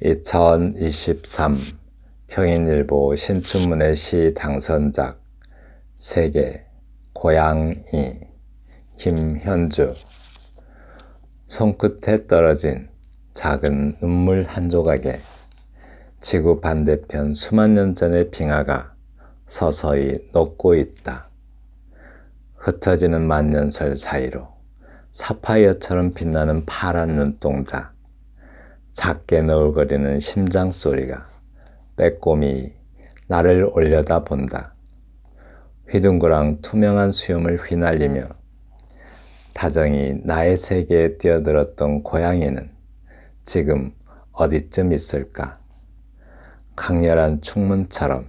2023 경인일보 신춘문예 시 당선작 세계 고양이 김현주. 손끝에 떨어진 작은 눈물 한 조각에 지구 반대편 수만 년 전의 빙하가 서서히 녹고 있다. 흩어지는 만년설 사이로 사파이어처럼 빛나는 파란 눈동자, 작게 너울거리는 심장 소리가 빼꼼히 나를 올려다 본다. 휘둥그랑 투명한 수염을 휘날리며 다정히 나의 세계에 뛰어들었던 고양이는 지금 어디쯤 있을까? 강렬한 충문처럼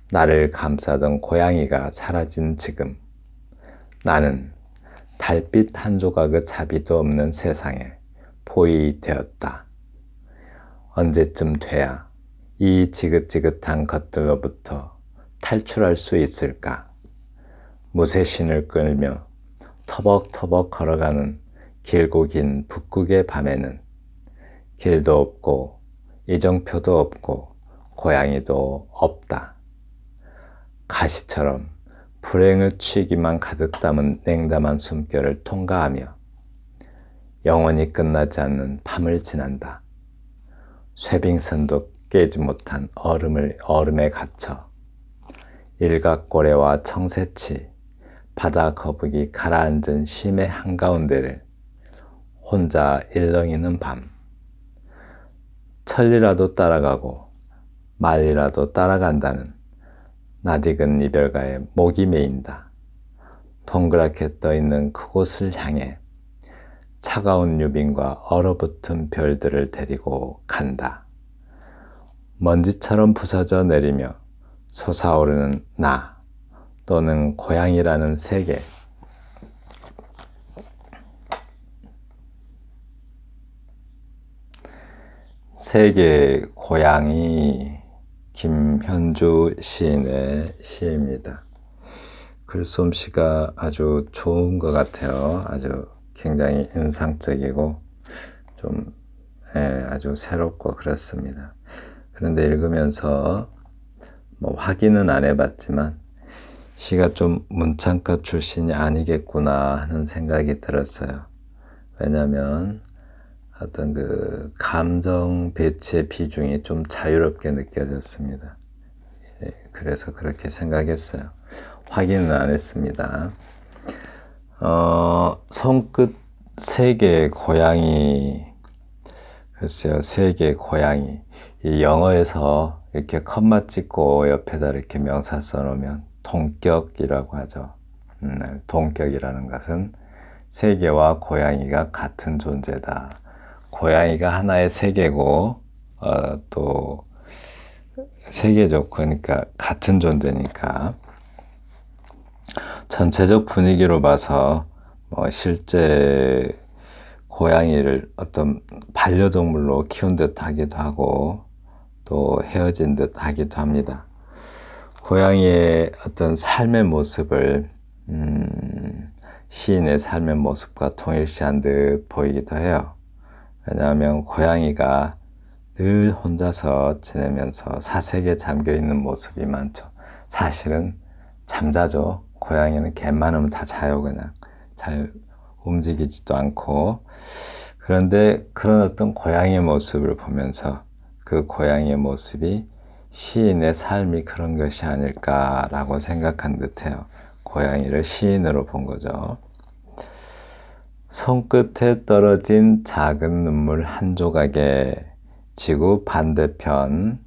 나를 감싸던 고양이가 사라진 지금, 나는 달빛 한 조각의 자비도 없는 세상에 포위 되었다. 언제쯤 돼야 이 지긋지긋한 것들로부터 탈출할 수 있을까? 무쇠신을 끌며 터벅터벅 걸어가는 길고 긴 북극의 밤에는 길도 없고 이정표도 없고 고양이도 없다. 가시처럼 불행의 취기만 가득 담은 냉담한 숨결을 통과하며 영원히 끝나지 않는 밤을 지난다. 쇠빙선도 깨지 못한 얼음에 갇혀 일각고래와 청새치, 바다 거북이 가라앉은 심해 한가운데를 혼자 일렁이는 밤. 천리라도 따라가고 말리라도 따라간다는 낯익은 이별가에 목이 메인다. 동그랗게 떠있는 그곳을 향해 차가운 유빈과 얼어붙은 별들을 데리고 간다. 먼지처럼 부서져 내리며 솟아오르는 나 또는 고양이라는 세계. 세계 고양이 김현주 시인의 시입니다. 글솜씨가 아주 좋은 것 같아요. 아주 굉장히 인상적이고 좀 아주 새롭고 그렇습니다. 그런데 읽으면서 확인은 안 해봤지만 시가 좀 문창과 출신이 아니겠구나 하는 생각이 들었어요. 왜냐하면 어떤 그 감정 배치의 비중이 좀 자유롭게 느껴졌습니다. 그래서 그렇게 생각했어요. 확인은 안 했습니다. 손끝 세계 고양이. 글쎄요, 세계 고양이. 이 영어에서 이렇게 컴마 찍고 옆에다 이렇게 명사 써놓으면 동격이라고 하죠. 동격이라는 것은 세계와 고양이가 같은 존재다. 고양이가 하나의 세계고 또 세계적 그러니까 같은 존재니까 전체적 분위기로 봐서 실제 고양이를 어떤 반려동물로 키운 듯 하기도 하고 또 헤어진 듯 하기도 합니다. 고양이의 어떤 삶의 모습을 시인의 삶의 모습과 동일시한 듯 보이기도 해요. 왜냐하면 고양이가 늘 혼자서 지내면서 사색에 잠겨있는 모습이 많죠. 사실은 잠자죠. 고양이는 개만 하면 다 자요. 그냥 잘 움직이지도 않고. 그런데 그런 어떤 고양이의 모습을 보면서 그 고양이의 모습이 시인의 삶이 그런 것이 아닐까라고 생각한 듯해요. 고양이를 시인으로 본 거죠. 손끝에 떨어진 작은 눈물 한 조각에 지구 반대편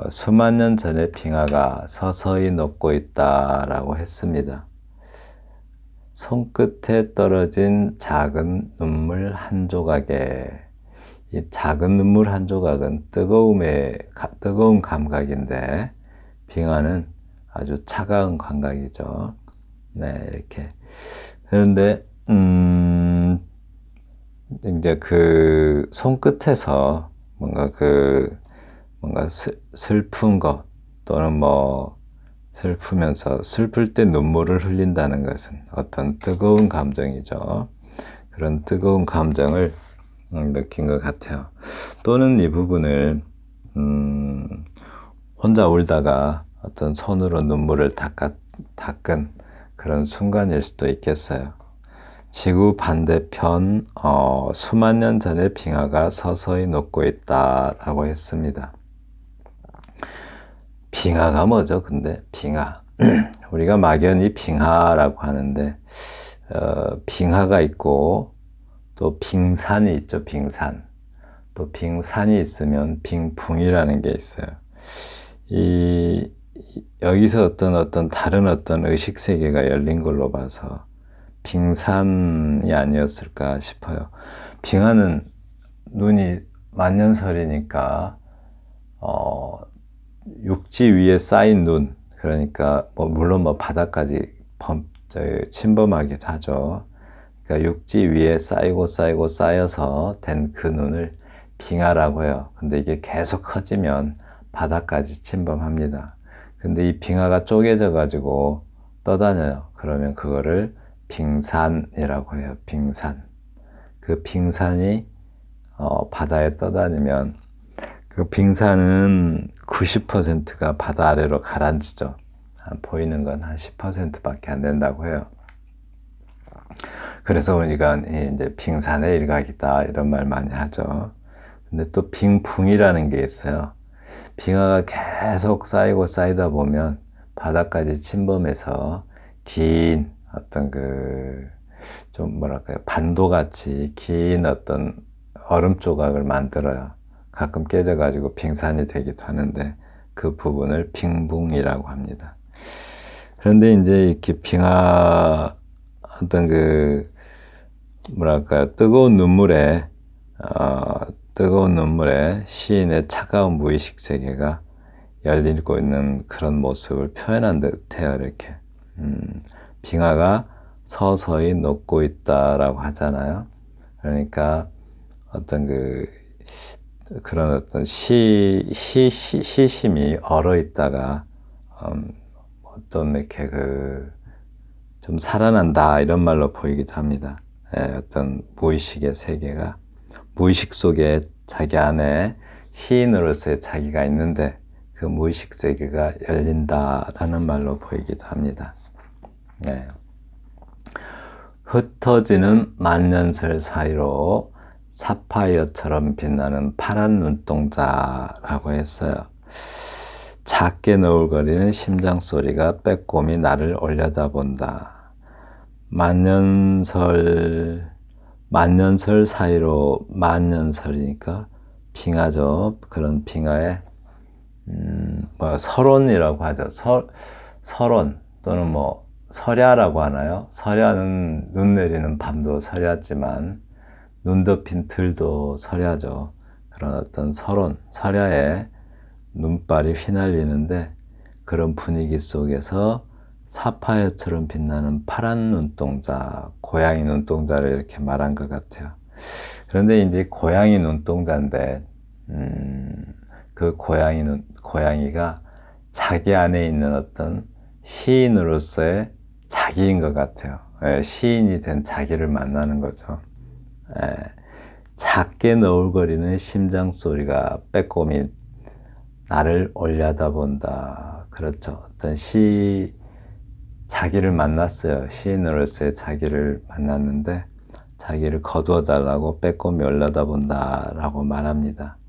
수만 년 전의 빙하가 서서히 녹고 있다라고 했습니다. 손끝에 떨어진 작은 눈물 한 조각에, 이 작은 눈물 한 조각은 뜨거운 감각인데 빙하는 아주 차가운 감각이죠. 네, 이렇게. 그런데 이제 그 손끝에서 뭔가 슬픈 것 또는 슬프면서 슬플 때 눈물을 흘린다는 것은 어떤 뜨거운 감정이죠. 그런 뜨거운 감정을 느낀 것 같아요. 또는 이 부분을 혼자 울다가 어떤 손으로 눈물을 닦은 그런 순간일 수도 있겠어요. 지구 반대편 수만 년 전에 빙하가 서서히 녹고 있다라고 했습니다. 빙하가 뭐죠? 근데 빙하 우리가 막연히 빙하라고 하는데 빙하가 있고 또 빙산이 있죠. 빙산. 또 빙산이 있으면 빙풍이라는 게 있어요. 여기서 어떤 다른 의식 세계가 열린 걸로 봐서 빙산이 아니었을까 싶어요. 빙하는 눈이 만년설이니까 육지 위에 쌓인 눈, 그러니까 물론 바다까지 침범하기도 하죠. 그러니까 육지 위에 쌓여서 된 그 눈을 빙하라고 해요. 근데 이게 계속 커지면 바다까지 침범합니다. 근데 이 빙하가 쪼개져 가지고 떠다녀요. 그러면 그거를 빙산이라고 해요. 빙산. 그 빙산이 바다에 떠다니면 그 빙산은 90%가 바다 아래로 가라앉죠. 보이는 건 한 10%밖에 안 된다고 해요. 그래서 우리가 이제 빙산의 일각이다 이런 말 많이 하죠. 근데 또 빙풍이라는 게 있어요. 빙하가 계속 쌓이다 보면 바다까지 침범해서 긴 어떤 좀 뭐랄까요, 반도같이 긴 어떤 얼음 조각을 만들어요. 가끔 깨져가지고 빙산이 되기도 하는데 그 부분을 빙붕이라고 합니다. 그런데 이제 이렇게 빙하 어떤 뭐랄까요, 뜨거운 눈물에 시인의 차가운 무의식 세계가 열리고 있는 그런 모습을 표현한 듯해요. 이렇게 빙하가 서서히 녹고 있다라고 하잖아요. 그러니까 어떤 그런 어떤 시심이 얼어 있다가 어떤 이렇게 좀 살아난다 이런 말로 보이기도 합니다. 어떤 무의식의 세계가 무의식 속에 자기 안에 시인으로서의 자기가 있는데 그 무의식 세계가 열린다라는 말로 보이기도 합니다. 네. 흩어지는 만년설 사이로 사파이어처럼 빛나는 파란 눈동자라고 했어요. 작게 너울거리는 심장 소리가 빼꼼히 나를 올려다본다. 만년설 사이로 만년설이니까 빙하죠. 그런 빙하에 설원이라고 하죠. 설원 또는 설야라고 하나요? 설야는 눈 내리는 밤도 설야지만 눈 덮인 들도 설야죠. 그런 어떤 설야에 눈발이 휘날리는데 그런 분위기 속에서 사파이어처럼 빛나는 파란 눈동자, 고양이 눈동자를 이렇게 말한 것 같아요. 그런데 이제 고양이 눈동자인데 그 고양이가 자기 안에 있는 어떤 시인으로서의 자기인 것 같아요. 시인이 된 자기를 만나는 거죠. 작게 너울거리는 심장 소리가 빼꼼히 나를 올려다본다. 그렇죠. 어떤 자기를 만났어요. 시인으로서의 자기를 만났는데 자기를 거두어 달라고 빼꼼히 올려다본다라고 말합니다.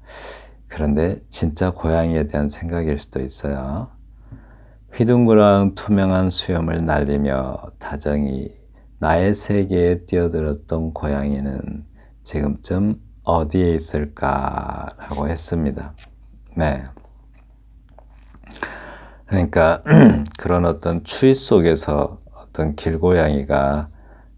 그런데 진짜 고양이에 대한 생각일 수도 있어요. 휘둥그랑 투명한 수염을 날리며 다정히 나의 세계에 뛰어들었던 고양이는 지금쯤 어디에 있을까라고 했습니다. 네. 그러니까 그런 어떤 추위 속에서 어떤 길고양이가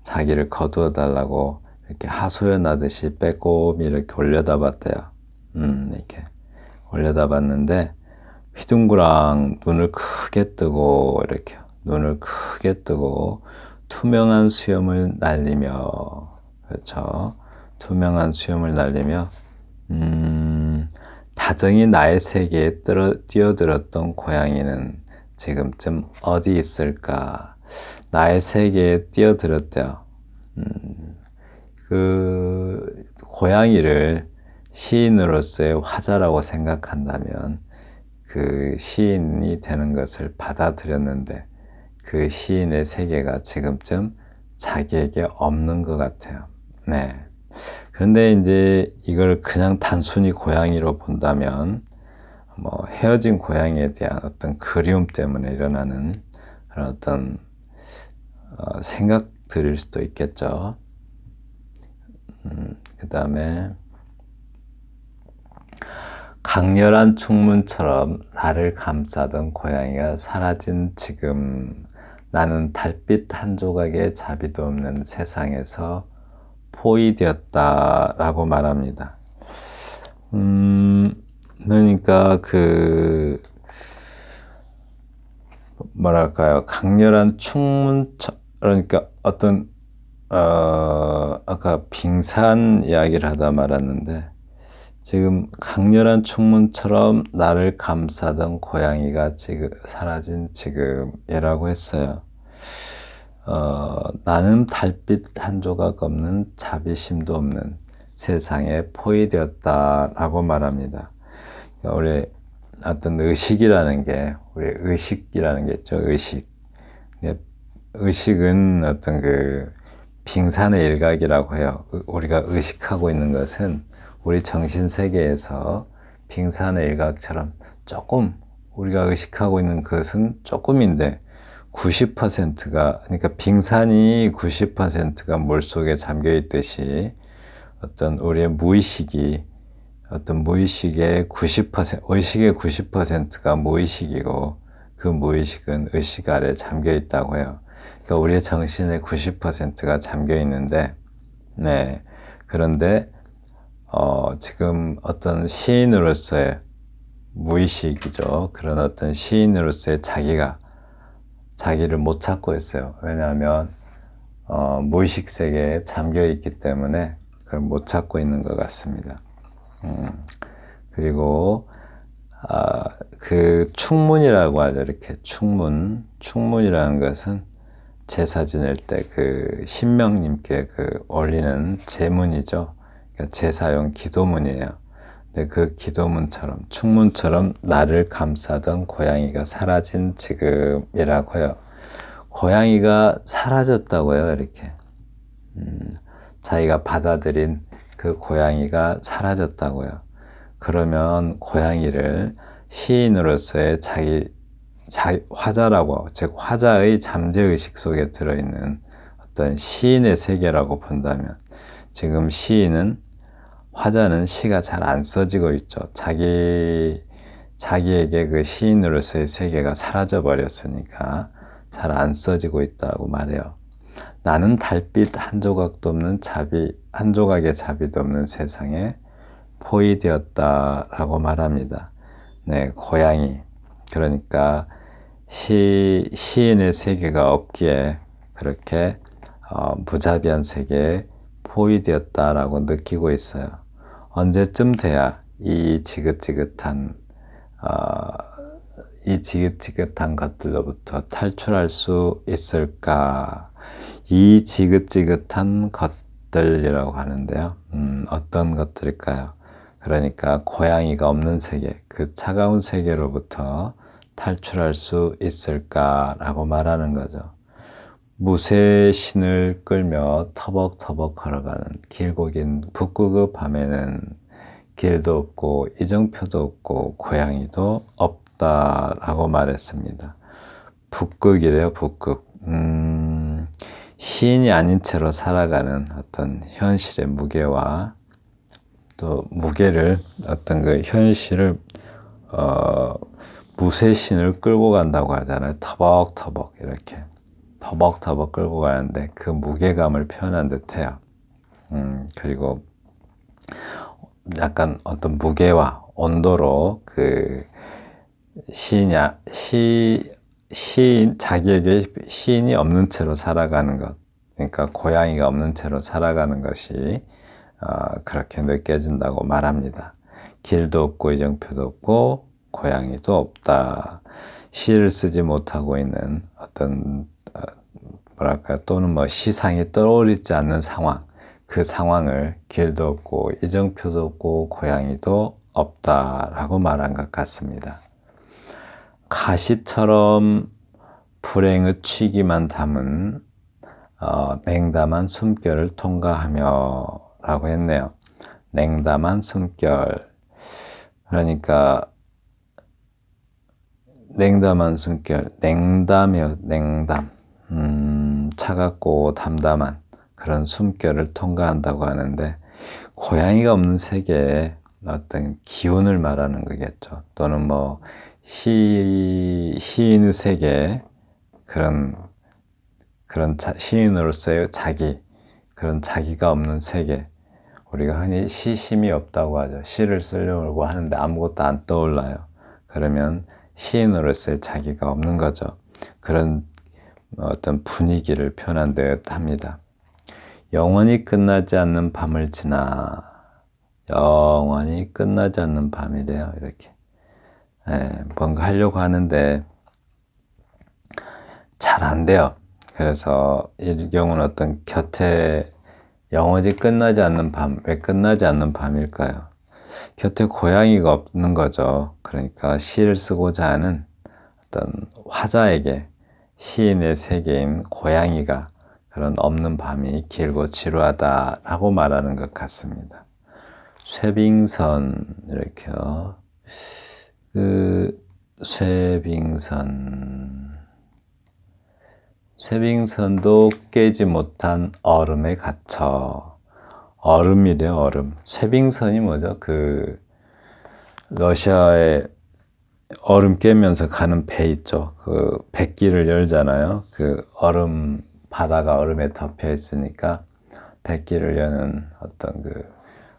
자기를 거두어 달라고 이렇게 하소연하듯이 빼꼼히 이렇게 올려다봤대요. 이렇게 올려다봤는데 휘둥그랑 눈을 크게 뜨고 투명한 수염을 날리며, 그렇죠. 투명한 수염을 날리며 다정히 나의 세계에 뛰어들었던 고양이는 지금쯤 어디 있을까? 나의 세계에 뛰어들었대요. 고양이를 시인으로서의 화자라고 생각한다면 그 시인이 되는 것을 받아들였는데 그 시인의 세계가 지금쯤 자기에게 없는 것 같아요. 네. 그런데 이제 이걸 그냥 단순히 고양이로 본다면 뭐 헤어진 고양이에 대한 어떤 그리움 때문에 일어나는 그런 어떤 생각들일 수도 있겠죠. 그 다음에 강렬한 충문처럼 나를 감싸던 고양이가 사라진 지금 나는 달빛 한 조각의 자비도 없는 세상에서 포위되었다라고 말합니다. 그러니까 뭐랄까요, 강렬한 그러니까 어떤 아까 빙산 이야기를 하다 말았는데 지금 강렬한 충문처럼 나를 감싸던 고양이가 지금 사라진 지금이라고 했어요. 나는 달빛 한 조각 없는 자비심도 없는 세상에 포위되었다라고 말합니다. 그러니까 우리 어떤 의식이라는 게 우리 의식이라는 게 있죠. 의식은 어떤 빙산의 일각이라고 해요. 우리가 의식하고 있는 것은 우리 정신 세계에서 빙산의 일각처럼 조금 우리가 의식하고 있는 것은 조금인데 90%가 그러니까 빙산이 90%가 물속에 잠겨 있듯이 어떤 우리의 무의식이 어떤 무의식의 90% 의식의 90%가 무의식이고 그 무의식은 의식 아래 잠겨 있다고 해요. 그러니까 우리의 정신의 90%가 잠겨 있는데 네. 그런데 지금 어떤 시인으로서의 무의식이죠. 그런 어떤 시인으로서의 자기를 못 찾고 있어요. 왜냐하면 무의식 세계에 잠겨 있기 때문에 그걸 못 찾고 있는 것 같습니다. 그리고 그 충문이라고 하죠. 이렇게 충문이라는 것은 제사 지낼 때 그 신명님께 올리는 제문이죠. 그러니까 제사용 기도문이에요. 근데 그 기도문처럼 충문처럼 나를 감싸던 고양이가 사라진 지금이라고 해요. 고양이가 사라졌다고요. 이렇게 자기가 받아들인 그 고양이가 사라졌다고요. 그러면 고양이를 시인으로서의 화자라고, 즉 화자의 잠재의식 속에 들어있는 어떤 시인의 세계라고 본다면 지금 화자는 시가 잘 안 써지고 있죠. 자기에게 그 시인으로서의 세계가 사라져 버렸으니까 잘 안 써지고 있다고 말해요. 나는 달빛 한 조각도 없는 한 조각의 자비도 없는 세상에 포위되었다라고 말합니다. 네, 고양이. 그러니까 시인의 세계가 없기에 그렇게 무자비한 세계에 포위되었다라고 느끼고 있어요. 언제쯤 돼야 이 지긋지긋한 것들로부터 탈출할 수 있을까? 이 지긋지긋한 것들이라고 하는데요. 어떤 것들일까요? 그러니까 고양이가 없는 세계, 그 차가운 세계로부터 탈출할 수 있을까라고 말하는 거죠. 무쇠 신을 끌며 터벅터벅 걸어가는 길고 긴 북극의 밤에는 길도 없고 이정표도 없고 고양이도 없다라고 말했습니다. 북극이래요, 북극. 시인이 아닌 채로 살아가는 어떤 현실의 무게와 또 무게를 어떤 현실을 무쇠신을 끌고 간다고 하잖아요. 터벅터벅 이렇게 터벅터벅 끌고 가는데 그 무게감을 표현한 듯해요. 그리고 약간 어떤 무게와 온도로 자기에게 시인이 없는 채로 살아가는 것, 그러니까 고양이가 없는 채로 살아가는 것이 그렇게 느껴진다고 말합니다. 길도 없고 이정표도 없고 고양이도 없다. 시를 쓰지 못하고 있는 어떤 뭐랄까 또는 시상이 떠오르지 않는 상황, 그 상황을 길도 없고 이정표도 없고 고양이도 없다라고 말한 것 같습니다. 가시처럼 불행의 취기만 담은 냉담한 숨결을 통과하며 라고 했네요. 냉담한 숨결. 그러니까 냉담한 숨결, 냉담이요, 냉담. 차갑고 담담한 그런 숨결을 통과한다고 하는데, 고양이가 없는 세계에 어떤 기운을 말하는 거겠죠. 또는 뭐 시인의 세계, 시인으로서의 자기, 그런 자기가 없는 세계. 우리가 흔히 시심이 없다고 하죠. 시를 쓰려고 하는데 아무것도 안 떠올라요. 그러면 시인으로서의 자기가 없는 거죠. 그런 어떤 분위기를 표현한 듯 합니다. 영원히 끝나지 않는 밤을 지나. 영원히 끝나지 않는 밤이래요. 이렇게. 뭔가 하려고 하는데 잘 안 돼요. 그래서 이 경우는 어떤 곁에 영원히 끝나지 않는 밤, 왜 끝나지 않는 밤일까요? 곁에 고양이가 없는 거죠. 그러니까 시를 쓰고자 하는 어떤 화자에게 시인의 세계인 고양이가 그런 없는 밤이 길고 지루하다라고 말하는 것 같습니다. 쇠빙선, 이렇게요. 쇠빙선도 깨지 못한 얼음에 갇혀. 얼음이래요, 얼음. 쇠빙선이 뭐죠? 러시아에 얼음 깨면서 가는 배 있죠. 뱃길을 열잖아요. 바다가 얼음에 덮여 있으니까 뱃길을 여는 어떤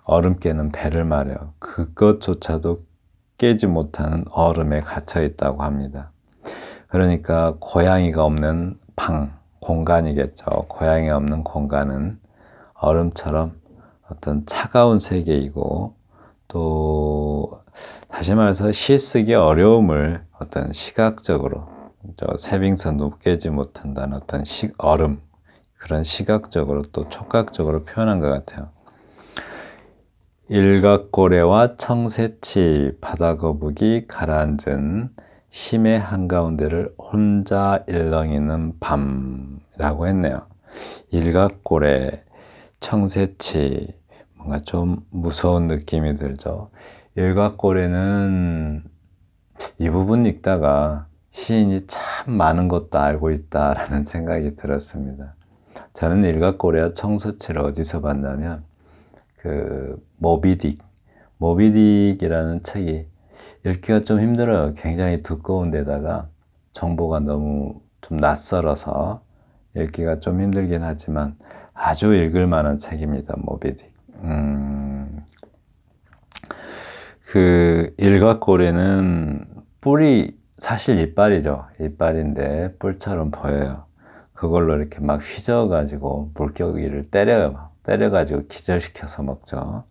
얼음 깨는 배를 말해요. 그것조차도 깨지 못하는 얼음에 갇혀 있다고 합니다. 그러니까 고양이가 없는 공간이겠죠. 고양이 없는 공간은 얼음처럼 어떤 차가운 세계이고, 또 다시 말해서 시 쓰기 어려움을 어떤 시각적으로, 쇠빙선도 깨지 못한다는 어떤 얼음, 그런 시각적으로 또 촉각적으로 표현한 것 같아요. 일각고래와 청새치, 바다거북이 가라앉은 심해 한가운데를 혼자 일렁이는 밤이라고 했네요. 일각고래, 청새치, 뭔가 좀 무서운 느낌이 들죠. 일각고래는 이 부분 읽다가 시인이 참 많은 것도 알고 있다라는 생각이 들었습니다. 저는 일각고래와 청새치를 어디서 봤냐면 모비딕이라는 책이 읽기가 좀 힘들어요. 굉장히 두꺼운 데다가 정보가 너무 좀 낯설어서 읽기가 좀 힘들긴 하지만 아주 읽을 만한 책입니다. 모비딕. 일각고래는 뿔이 사실 이빨이죠. 이빨인데 뿔처럼 보여요. 그걸로 이렇게 막 휘저어가지고 물고기를 때려가지고 기절시켜서 먹죠.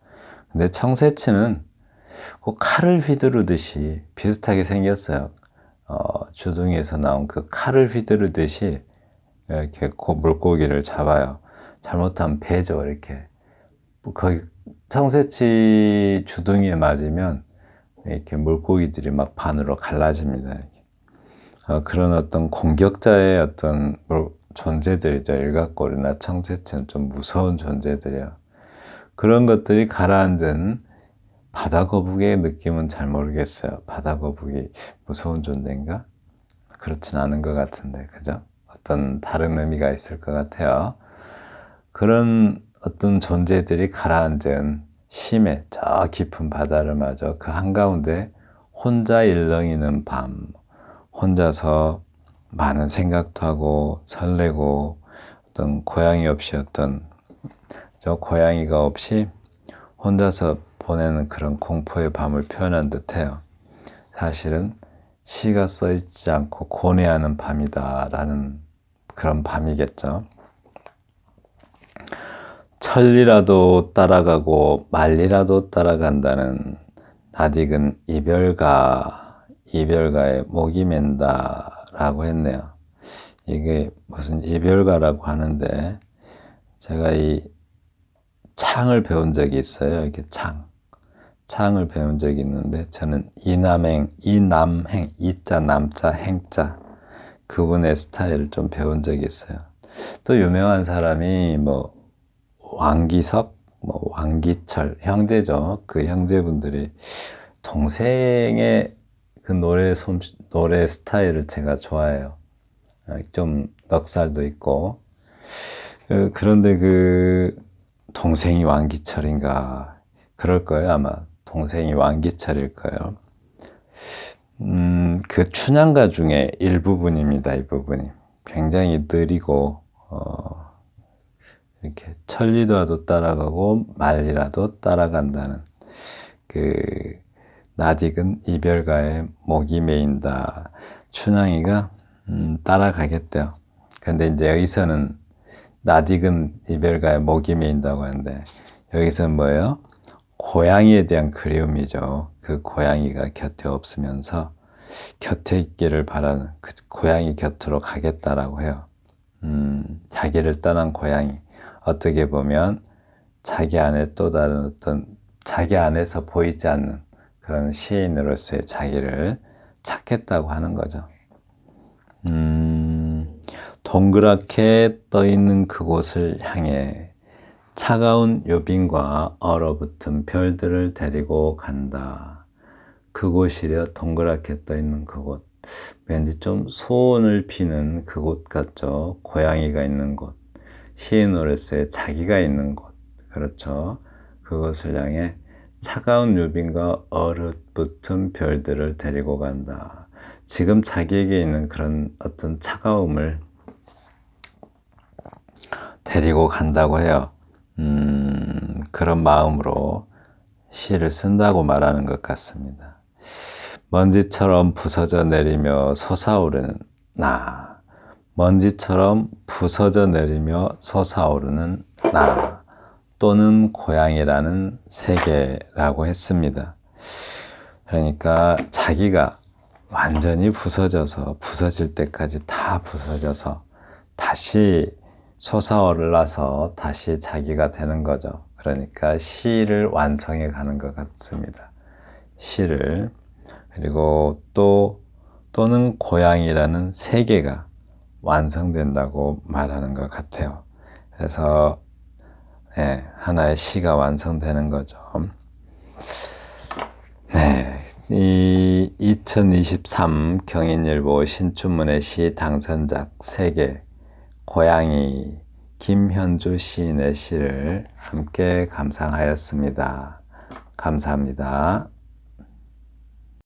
근데 청새치는 칼을 휘두르듯이 비슷하게 생겼어요. 주둥이에서 나온 칼을 휘두르듯이 이렇게 물고기를 잡아요. 잘못하면 배죠, 이렇게. 거기 청새치 주둥이에 맞으면 이렇게 물고기들이 막 반으로 갈라집니다. 그런 어떤 공격자의 어떤 존재들이죠. 일각고래나 청새치는 좀 무서운 존재들이에요. 그런 것들이 가라앉은 바다거북이의 느낌은 잘 모르겠어요. 바다거북이 무서운 존재인가? 그렇진 않은 것 같은데, 그죠? 어떤 다른 의미가 있을 것 같아요. 그런 어떤 존재들이 가라앉은 심해 저 깊은 바다를 마저 그 한가운데 혼자 일렁이는 밤, 혼자서 많은 생각도 하고 설레고, 어떤 고양이가 없이 혼자서 보내는 그런 공포의 밤을 표현한 듯해요. 사실은 시가 써있지 않고 고뇌하는 밤이다라는 그런 밤이겠죠. 천리라도 따라가고 말리라도 따라간다는 낯익은 이별가에 목이 맨다라고 했네요. 이게 무슨 이별가라고 하는데, 제가 이 창을 배운 적이 있어요. 이게 창을 배운 적이 있는데 저는 이남행, 이자 남자 행자 그분의 스타일을 좀 배운 적이 있어요. 또 유명한 사람이 뭐 왕기석, 뭐 왕기철 형제죠. 그 형제분들이 동생의 그 노래 스타일을 제가 좋아해요. 좀 넉살도 있고. 그런데 그 동생이 왕기철인가 그럴 거예요. 아마 동생이 왕기철일 거예요. 그 춘향가 중에 일부분입니다. 이 부분이 굉장히 느리고 이렇게 천리라도 따라가고 말리라도 따라간다는 그 낯익은 이별가에 목이 메인다. 춘향이가 따라가겠대요. 근데 이제 여기서는 낯익은 이별가에 목이 메인다고 하는데 여기서는 뭐예요? 고양이에 대한 그리움이죠. 그 고양이가 곁에 없으면서 곁에 있기를 바라는 그 고양이 곁으로 가겠다라고 해요. 자기를 떠난 고양이. 어떻게 보면 자기 안에 또 다른 어떤 자기 안에서 보이지 않는 그런 시인으로서의 자기를 찾겠다고 하는 거죠. 동그랗게 떠 있는 그곳을 향해 차가운 유빈과 얼어붙은 별들을 데리고 간다. 그곳이려 동그랗게 떠 있는 그곳. 왠지 좀 소원을 비는 그곳 같죠. 고양이가 있는 곳. 시인으로서의 자기가 있는 곳. 그렇죠. 그것을 향해 차가운 유빈과 얼어붙은 별들을 데리고 간다. 지금 자기에게 있는 그런 어떤 차가움을 데리고 간다고 해요. 그런 마음으로 시를 쓴다고 말하는 것 같습니다. 먼지처럼 부서져 내리며 솟아오르는 나. 먼지처럼 부서져 내리며 솟아오르는 나. 또는 고양이라는 세계라고 했습니다. 그러니까 자기가 완전히 부서질 때까지 다 부서져서 다시 솟아올라서 다시 자기가 되는 거죠. 그러니까 시를 완성해 가는 것 같습니다. 시를. 그리고 또는 고양이라는 세계가 완성된다고 말하는 것 같아요. 그래서 네, 하나의 시가 완성되는 거죠. 네, 이 2023 경인일보 신춘문예 시 당선작 세계 고양이 김현주 시인의 시를 함께 감상하였습니다. 감사합니다.